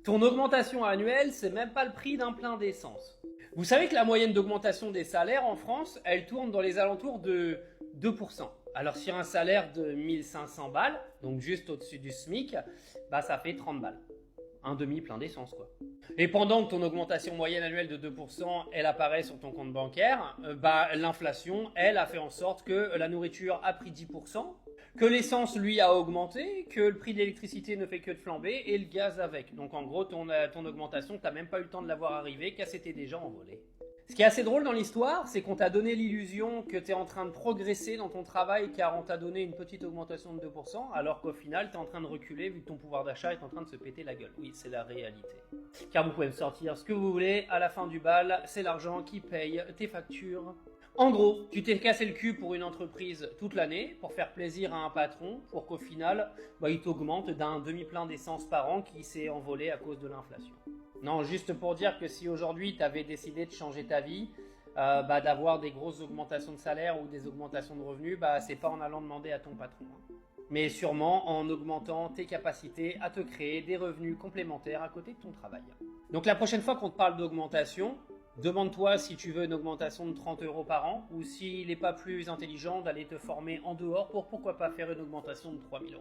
Ton augmentation annuelle, c'est même pas le prix d'un plein d'essence. Vous savez que la moyenne d'augmentation des salaires en France, elle tourne dans les alentours de 2%. Alors sur un salaire de 1500 balles, donc juste au-dessus du SMIC, bah ça fait 30 balles. Un demi plein d'essence quoi. Et pendant que ton augmentation moyenne annuelle de 2%, elle apparaît sur ton compte bancaire, bah l'inflation, elle a fait en sorte que la nourriture a pris 10%, que l'essence lui a augmenté, que le prix de l'électricité ne fait que de flamber et le gaz avec. Donc en gros ton augmentation, t'as même pas eu le temps de la voir arriver, qu'elle s'était déjà envolée. Ce qui est assez drôle dans l'histoire, c'est qu'on t'a donné l'illusion que tu es en train de progresser dans ton travail car on t'a donné une petite augmentation de 2%, alors qu'au final, tu es en train de reculer vu que ton pouvoir d'achat est en train de se péter la gueule. Oui, c'est la réalité. Car vous pouvez me sortir ce que vous voulez, à la fin du bal, c'est l'argent qui paye tes factures. En gros, tu t'es cassé le cul pour une entreprise toute l'année, pour faire plaisir à un patron, pour qu'au final, il t'augmente d'un demi-plein d'essence par an qui s'est envolé à cause de l'inflation. Non, juste pour dire que si aujourd'hui tu avais décidé de changer ta vie, d'avoir des grosses augmentations de salaire ou des augmentations de revenus, c'est pas en allant demander à ton patron. Mais sûrement en augmentant tes capacités à te créer des revenus complémentaires à côté de ton travail. Donc la prochaine fois qu'on te parle d'augmentation, demande-toi si tu veux une augmentation de 30 € par an ou s'il n'est pas plus intelligent d'aller te former en dehors pour pourquoi pas faire une augmentation de 3000 €.